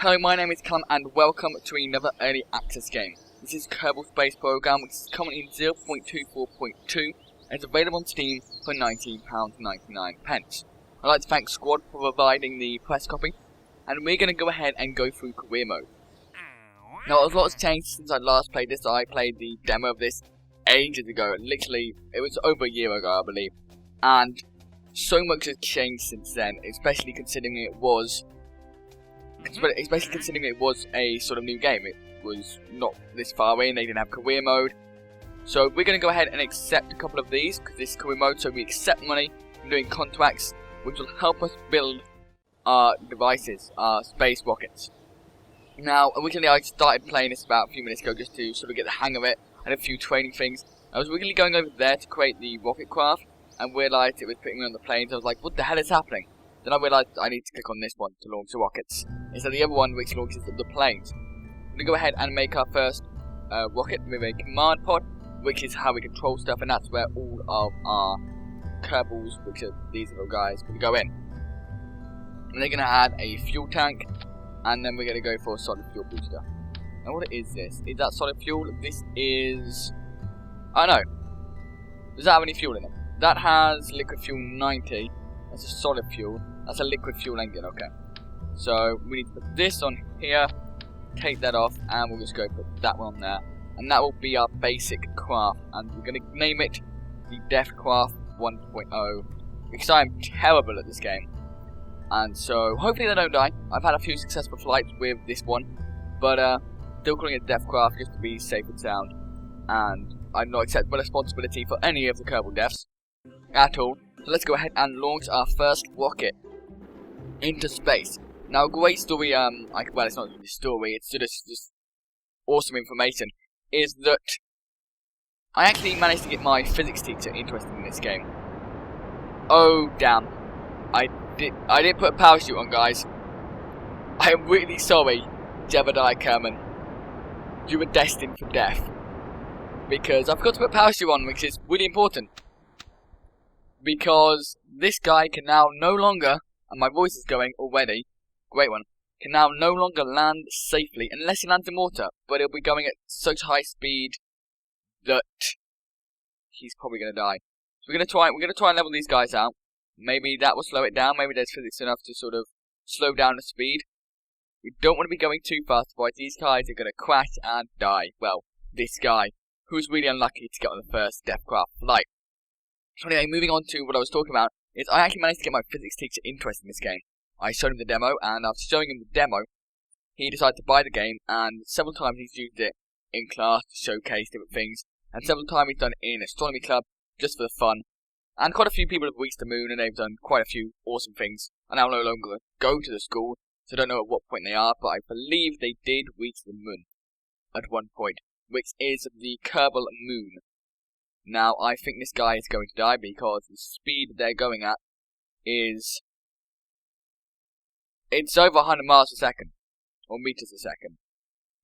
Hello, my name is Callum and welcome to another early access game. This is Kerbal Space Program, which is currently in 0.24.2 and is available on Steam for £19.99. I'd like to thank Squad for providing the press copy, and we're going to go ahead and go through career mode. Now, a lot has changed since I last played this. I played the demo of this ages ago, literally, it was over a year ago I believe, and so much has changed since then, especially considering it was a sort of new game. It was not this far in, they didn't have career mode. So we're going to go ahead and accept a couple of these, because this is career mode, so we accept money from doing contracts, which will help us build our devices, our space rockets. Now, originally I started playing this about a few minutes ago just to sort of get the hang of it, and a few training things. I was originally going over there to create the rocket craft, and realised it was putting me on the planes. I was like, what the hell is happening? Then I realised I need to click on this one to launch the rockets, instead of the other one which launches the planes. I'm going to go ahead and make our first rocket with a command pod, which is how we control stuff, and that's where all of our Kerbals, which are these little guys, can go in. And they're going to add a fuel tank, and then we're going to go for a solid fuel booster. Now what is this? Is that solid fuel? This is... oh no. Does that have any fuel in it? That has liquid fuel 90. That's a solid fuel. That's a liquid fuel engine, okay. So we need to put this on here, take that off, and we'll just go put that one on there. And that will be our basic craft. And we're going to name it the Death Craft 1.0, because I am terrible at this game. And so hopefully they don't die. I've had a few successful flights with this one, but still calling it Death Craft just to be safe and sound. And I'm not accepting responsibility for any of the Kerbal deaths at all. So let's go ahead and launch our first rocket into space. Now, a great story, well, it's not really a story, it's just awesome information, is that I actually managed to get my physics teacher interested in this game. Oh, damn. I didn't put a parachute on, guys. I am really sorry, Jebediah Kerban. You were destined for death. Because I forgot to put a parachute on, which is really important. Because this guy can now no longer, and my voice is going already, great one, can now no longer land safely unless he lands in water, but he'll be going at such high speed that he's probably going to die. So we're going to try and level these guys out. Maybe that will slow it down, maybe there's physics enough to sort of slow down the speed. We don't want to be going too fast, otherwise these guys are going to crash and die. Well, this guy, who's really unlucky to get on the first Deathcraft flight. So anyway, moving on to what I was talking about, is I actually managed to get my physics teacher interested in this game. I showed him the demo, and after showing him the demo, he decided to buy the game, and several times he's used it in class to showcase different things, and several times he's done it in astronomy club, just for the fun. And quite a few people have reached the moon, and they've done quite a few awesome things. I now no longer go to the school, so I don't know at what point they are, but I believe they did reach the moon at one point, which is the Kerbal moon. Now, I think this guy is going to die because the speed they're going at is... it's over 100 miles a second, or meters a second.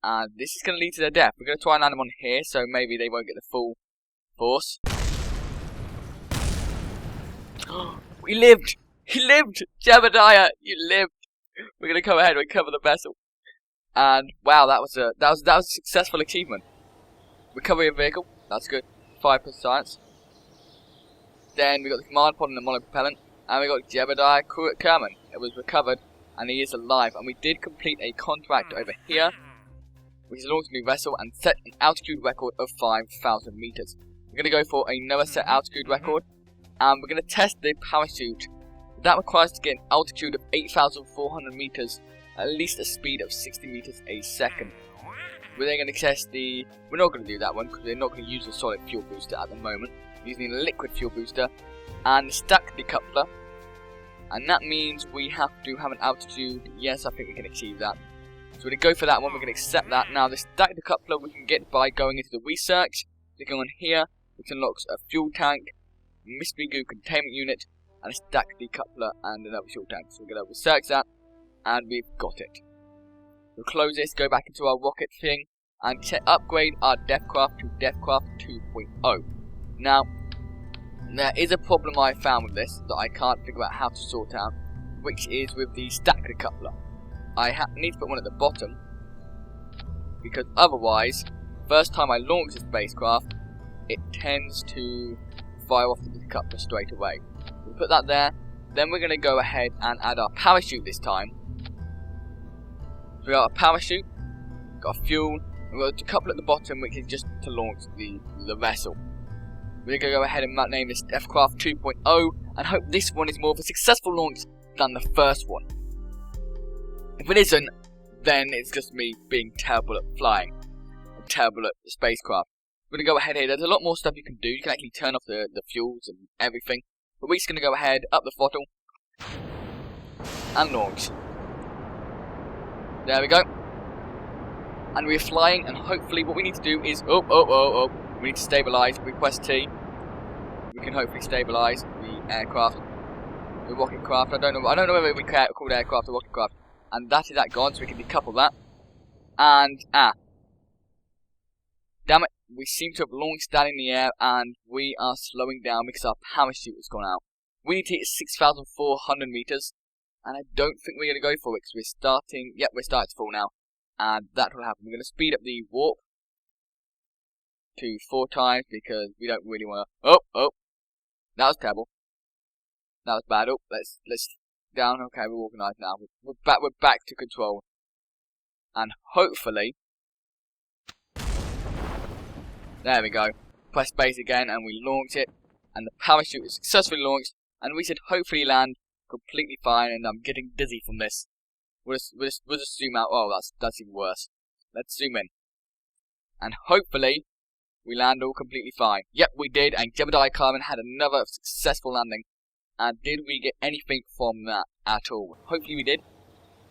And this is going to lead to their death. We're going to try and land them on here, so maybe they won't get the full force. We lived! He lived! Jebediah, you lived! We're going to go ahead and recover the vessel. And, wow, that was a successful achievement. Recovery of vehicle, that's good. 5 plus science. Then we got the command pod and the monopropellant, and we got Jebediah Kerban. It was recovered, and he is alive. And we did complete a contract over here, which is launch a new vessel and set an altitude record of 5,000 meters. We're going to go for another set altitude record, and we're going to test the parachute. That requires to get an altitude of 8,400 meters, at least a speed of 60 meters a second. We're then going to test the... we're not going to do that one because we're not going to use a solid fuel booster at the moment. We're using a liquid fuel booster and stack decoupler. And that means we have to have an altitude. Yes, I think we can achieve that. So we're going to go for that one. We're going to accept that. Now, the stack decoupler we can get by going into the research. Clicking on here, which unlocks a fuel tank, mystery goo containment unit, and a stack decoupler and another fuel tank. So we're going to research that, and we've got it. We'll close this, go back into our rocket thing, and upgrade our Deathcraft to Deathcraft 2.0. Now, there is a problem I found with this that I can't figure out how to sort out, which is with the stack decoupler. I need to put one at the bottom, because otherwise, first time I launch the spacecraft, it tends to fire off the decoupler straight away. We'll put that there. Then we're going to go ahead and add our parachute this time. So we got a parachute, got a fuel, and we've got a decoupler at the bottom, which is just to launch the vessel. We're going to go ahead and name this F-Craft 2.0 and hope this one is more of a successful launch than the first one. If it isn't, then it's just me being terrible at flying and terrible at the spacecraft. We're going to go ahead here. There's a lot more stuff you can do. You can actually turn off the fuels and everything. But we're just going to go ahead, up the throttle, and launch. There we go. And we're flying, and hopefully what we need to do is, we need to stabilise. We press T. We can hopefully stabilise the aircraft, the rocket craft. I don't know whether we call it aircraft or rocket craft. And that is that gone, so we can decouple that. And damn it, we seem to have launched that in the air, and we are slowing down because our parachute has gone out. We need to hit 6,400 meters, and I don't think we're going to go for it because we're starting to fall now, and that will happen. We're going to speed up the warp to 4 times because we don't really want to. Oh, that was terrible. That was bad. Oh, let's down. Okay, we're organised now. We're back to control, and hopefully, there we go. Press space again, and we launch it, and the parachute is successfully launched, and we should hopefully land completely fine. And I'm getting dizzy from this. We'll just zoom out. Oh, that's even worse. Let's zoom in, and hopefully we land all completely fine. Yep, we did, and Jebediah Kerban had another successful landing. And did we get anything from that at all? Hopefully we did.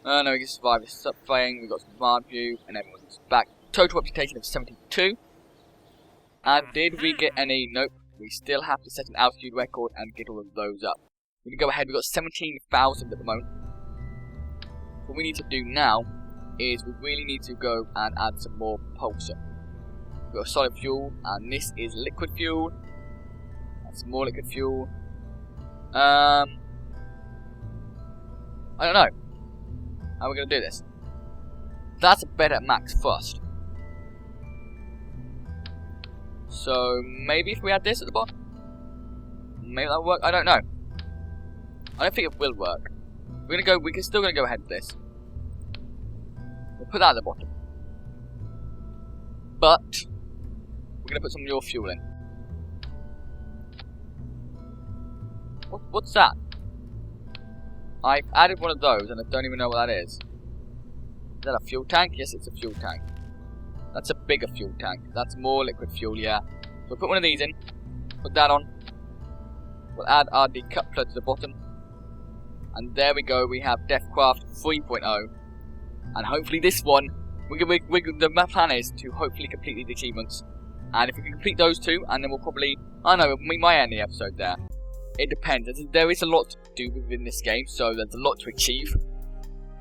No, we can survive this thing. We got some command view, and everyone's back. Total reputation of 72. And did we get any? Nope. We still have to set an altitude record and get all of those up. We can go ahead. We've got 17,000 at the moment. What we need to do now is we really need to go and add some more propulsion. We've got solid fuel, and this is liquid fuel. That's more liquid fuel. I don't know how we're going to do this. That's a better max thrust. So maybe if we add this at the bottom, maybe that'll work. I don't know. I don't think it will work. We're still gonna go ahead with this. We'll put that at the bottom, but we're gonna put some more fuel in. What's that? I've added one of those and I don't even know what that is. Is that a fuel tank? Yes, it's a fuel tank. That's a bigger fuel tank. That's more liquid fuel, yeah. So we'll put one of these in. Put that on. We'll add our decoupler to the bottom. And there we go. We have Deathcraft 3.0. And hopefully this one, the plan is to hopefully complete these achievements. And if we can complete those two, and then we'll probably, I don't know, we might end the episode there. It depends. There is a lot to do within this game, so there's a lot to achieve.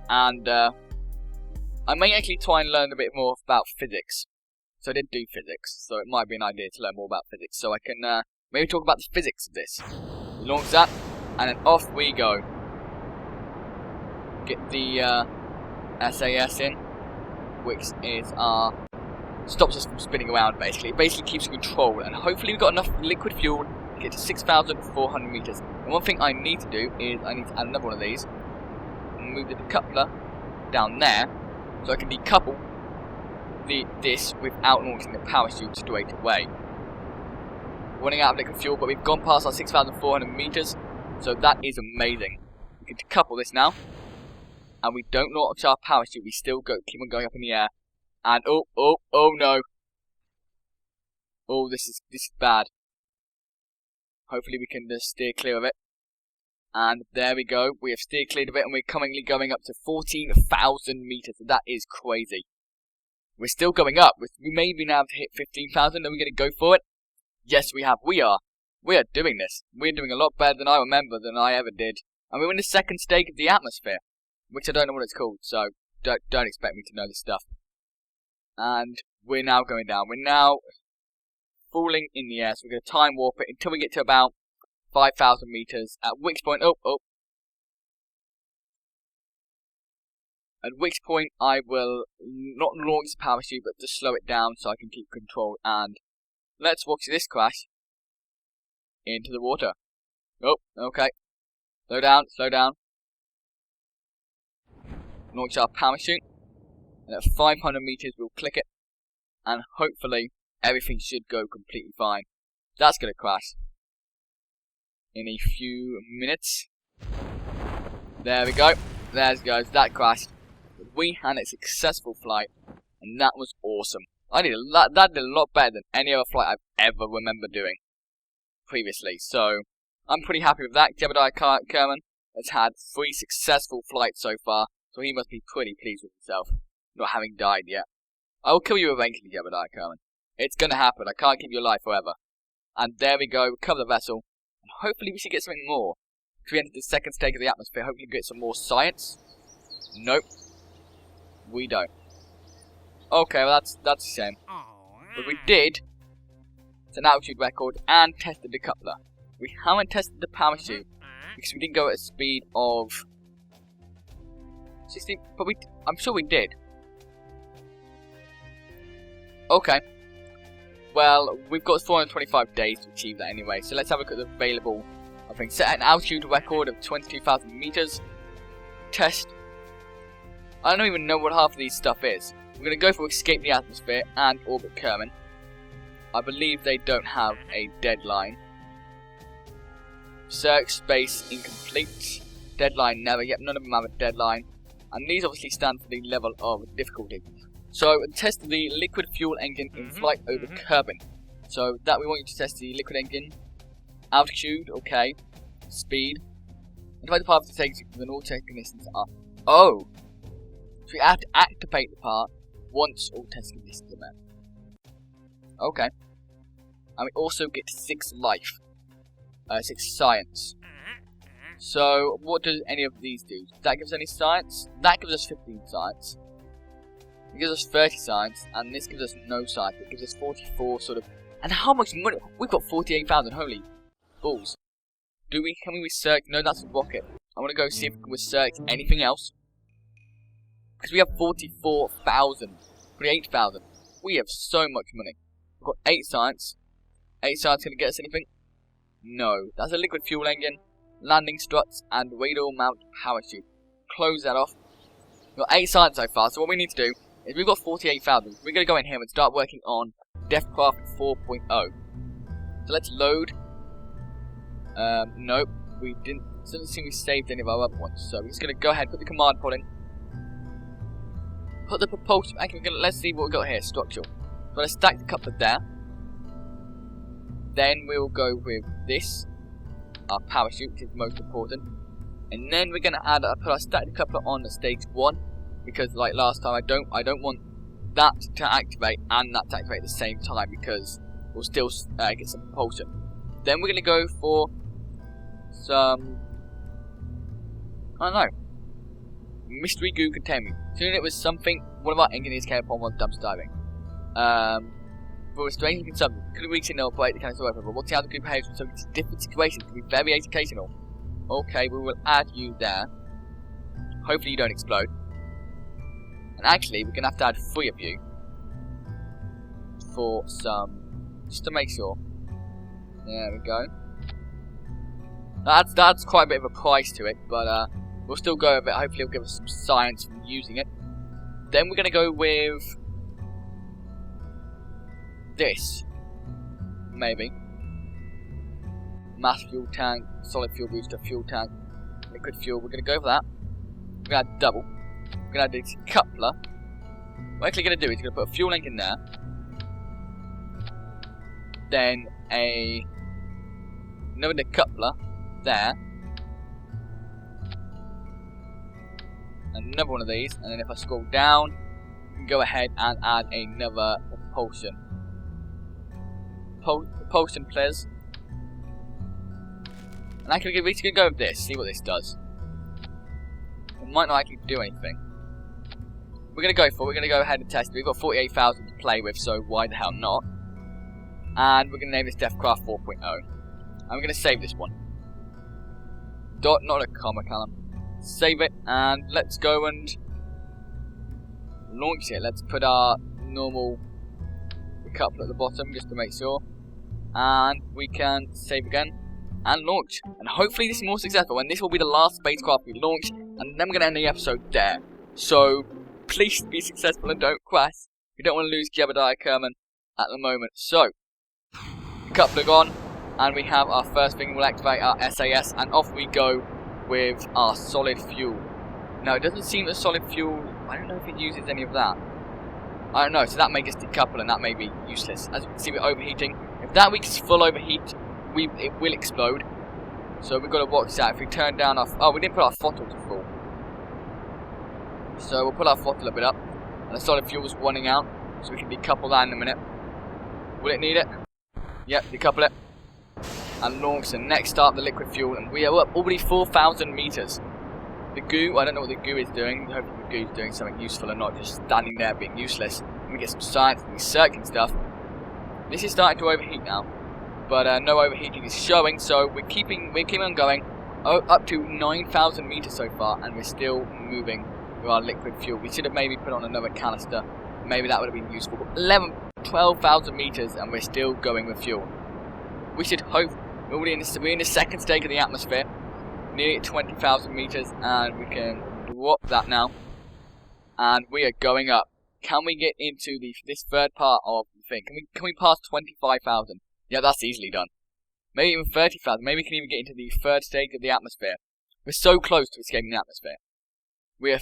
And I may actually try and learn a bit more about physics. So I did do physics, so it might be an idea to learn more about physics. So I can maybe talk about the physics of this. We launch that, and then off we go. Get the SAS in, which is stops us from spinning around basically. It basically keeps control, and hopefully we've got enough liquid fuel to get to 6,400 meters. And one thing I need to do is I need to add another one of these and move the decoupler down there so I can decouple this without launching the parachute straight away. Running out of liquid fuel, but we've gone past our 6,400 meters, so that is amazing. We can decouple this now, and we don't launch our parachute. We still keep on going up in the air. And oh no! Oh, this is bad. Hopefully we can just steer clear of it. And there we go. We have steered clear of it, and we're currently going up to 14,000 meters. That is crazy. We're still going up. We may be now to hit 15,000. Are we going to go for it? Yes, we have. We are. We are doing this. We're doing a lot better than I remember than I ever did. And we're in the second stage of the atmosphere, which I don't know what it's called. So don't expect me to know this stuff. And we're now going down. We're now falling in the air, so we're going to time warp it until we get to about 5,000 meters, at which point, At which point I will not launch the parachute, but just slow it down so I can keep control. And let's watch this crash into the water. Oh, okay. Slow down, slow down. Launch our parachute. And at 500 meters we'll click it. And hopefully everything should go completely fine. That's going to crash in a few minutes. There we go. There it goes. That crashed. But we had a successful flight. And that was awesome. That did a lot better than any other flight I've ever remember doing previously. So I'm pretty happy with that. Jebediah Kerban has had 3 successful flights so far. So he must be pretty pleased with himself, not having died yet. I will kill you eventually, Jebediah Kerban. It's gonna happen. I can't keep you alive forever. And there we go. Recover the vessel. And hopefully we should get something more. If we enter the second stage of the atmosphere, hopefully we get some more science. Nope. We don't. Okay, well that's a shame. But we did. It's an altitude record and tested the coupler. We haven't tested the parachute because we didn't go at a speed of 60. But I'm sure we did. Okay. Well, we've got 425 days to achieve that anyway. So let's have a look at the available. I think set an altitude record of 22,000 meters. Test. I don't even know what half of these stuff is. We're going to go for escape the atmosphere and orbit Kerban. I believe they don't have a deadline. Search space incomplete. Deadline never. Yep, none of them have a deadline. And these obviously stand for the level of difficulty. So test the liquid fuel engine in flight over Kerban. So that we want you to test the liquid engine. Altitude, okay. Speed. Identify the path to take with an all-testing distance up. Oh! So we have to activate the part once all testing conditions are met. Okay. And we also get 6 life. 6 science. So, what does any of these do? Does that give us any science? That gives us 15 science. It gives us 30 science, and this gives us no science. It gives us 44 sort of... And how much money? We've got 48,000, holy balls. Can we research? No, that's a rocket. I want to go see if we can research anything else. Because we have 44,000. 48,000. We have so much money. We've got 8 science. 8 science going to get us anything? No. That's a liquid fuel engine, landing struts, and radar mount parachute. Close that off. We've got 8 science so far, so what we need to do is we've got 48,000. We're going to go in here and start working on Deathcraft 4.0. So let's load. Nope. We didn't. It doesn't seem we saved any of our other ones. So we're just going to go ahead, put the command pod in. Put the propulsion. Actually, let's see what we got here. Structural. So let's stack the coupler there. Then we'll go with this. Our parachute, which is most important. And then we're going to put our static coupler on the stage 1. Because like last time, I don't want that to activate and that to activate at the same time. Because we'll still get some propulsion. Then we're going to go for some... I don't know. Mystery goo containment. Soon it was something one of our engineers came upon while dumpster diving. For restraining consumption, could we signal break the kind of survival? But what's the other group behaves in some different situations? Can be very educational. Okay, we will add you there. Hopefully you don't explode. And actually, we're gonna have to add 3 of you for some, just to make sure. There we go. That's quite a bit of a price to it, but we'll still go with it. Hopefully, it'll give us some science from using it. Then we're gonna go with this, maybe. Mass fuel tank, solid fuel booster, fuel tank, liquid fuel. We're gonna go for that. We're gonna add double. We're gonna add this coupler. What we're actually gonna do is we're gonna put a fuel link in there. Then another coupler there. Another one of these, and then if I scroll down, we can go ahead and add another propulsion. Propulsion, please. And actually, we're just gonna go with this. See what this does. It might not actually do anything. We're gonna go for it. We're gonna go ahead and test it. We've got 48,000 to play with, so why the hell not? And we're gonna name this Deathcraft 4.0. And we're gonna save this one. Not a comma, Callum. Save it, and let's go and launch it. Let's put our normal couple at the bottom just to make sure. And we can save again and launch. And hopefully this is more successful, and this will be the last spacecraft we launch, and then we're going to end the episode there. So please be successful and don't crash. We don't want to lose Jebediah Kerban at the moment. So, couple are gone, and we have our first thing. We'll activate our SAS, and off we go with our solid fuel. Now, it doesn't seem that solid fuel, I don't know if it uses any of that. I don't know, so that may just decouple, and that may be useless. As you can see, we're overheating. If that reaches full overheat, it will explode. So we've got to watch that. If we turn down our... Oh, we didn't put our throttle to full. So we'll put our throttle a bit up. And the solid fuel is running out, so we can decouple that in a minute. Will it need it? Yep, decouple it. And launch the next up, the liquid fuel, and we are up already 4,000 meters. The goo, I don't know what the goo is doing. I hope the goo is doing something useful and not just standing there being useless. We get some science and researching stuff. This is starting to overheat now, but no overheating is showing, so we're keeping on going. Up to 9,000 meters so far, and we're still moving with our liquid fuel. We should have maybe put on another canister. Maybe that would have been useful. 12,000 meters, and we're still going with fuel. We should hope we're in the second stage of the atmosphere, nearly at 20,000 meters, and we can drop that now. And we are going up. Can we get into this third part of the thing? Can we pass 25,000? Yeah, that's easily done. Maybe even 30,000. Maybe we can even get into the third stage of the atmosphere. We're so close to escaping the atmosphere. We are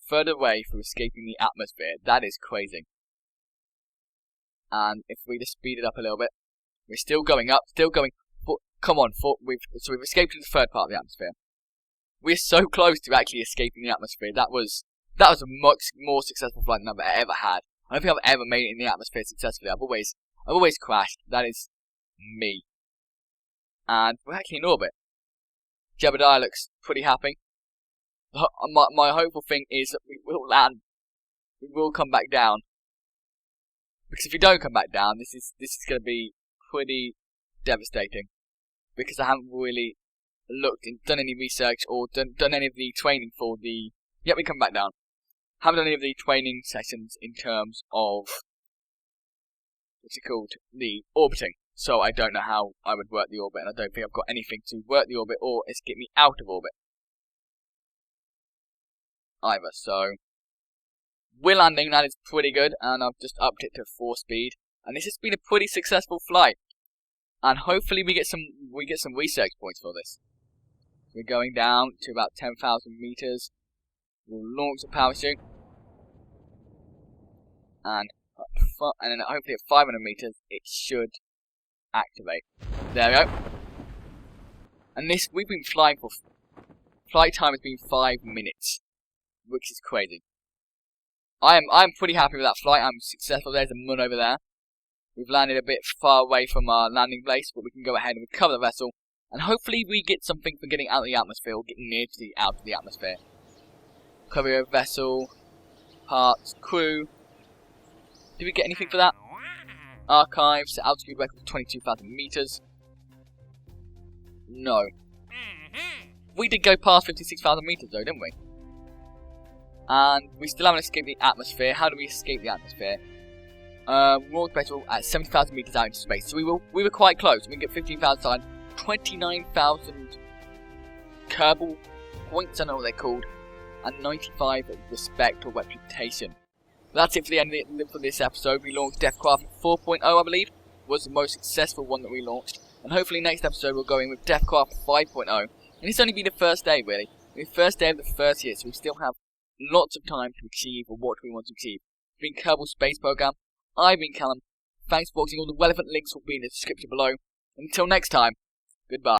further away from escaping the atmosphere. That is crazy. And if we just speed it up a little bit, we're still going up, still going. Come on, we've escaped into the third part of the atmosphere. We're so close to actually escaping the atmosphere. That was a much more successful flight than I've ever had. I don't think I've ever made it in the atmosphere successfully. I've always crashed. That is me. And we're actually in orbit. Jebediah looks pretty happy. My hopeful thing is that we will land. We will come back down. Because if we don't come back down, this is going to be pretty devastating. Because I haven't really looked and done any research or done any of the training for the... Yep, we come back down. Haven't done any of the training sessions in terms of... what's it called? The orbiting. So I don't know how I would work the orbit, and I don't think I've got anything to work the orbit or get me out of orbit either. So we're landing, that is pretty good, and I've just upped it to 4 speed, and this has been a pretty successful flight. And hopefully we get some research points for this. We're going down to about 10,000 meters. We'll launch the parachute, and then hopefully at 500 meters it should activate. There we go. And this, we've been flying for, flight time has been 5 minutes, which is crazy. I'm pretty happy with that flight. I'm successful. There's a mun over there. We've landed a bit far away from our landing place, but we can go ahead and recover the vessel, and hopefully we get something for getting out of the atmosphere, or getting near to out of the atmosphere. Courier vessel, parts, crew. Did we get anything for that? Archives, altitude record of 22,000 meters. No. We did go past 56,000 meters though, didn't we? And we still haven't escaped the atmosphere. How do we escape the atmosphere? Launch vessel at 70,000 meters out into space. So we were quite close. We can get 15,000 side, 29,000 Kerbal points, I don't know what they're called, and 95 respect or reputation. That's it for the end of this episode. We launched Deathcraft 4.0, I believe, was the most successful one that we launched. And hopefully next episode we'll go in with Deathcraft 5.0. And it's only been the first day, really. The first day of the first year, so we still have lots of time to achieve what we want to achieve. It's been Kerbal Space Program. I've been Callum. Thanks for watching. All the relevant links will be in the description below. Until next time, goodbye.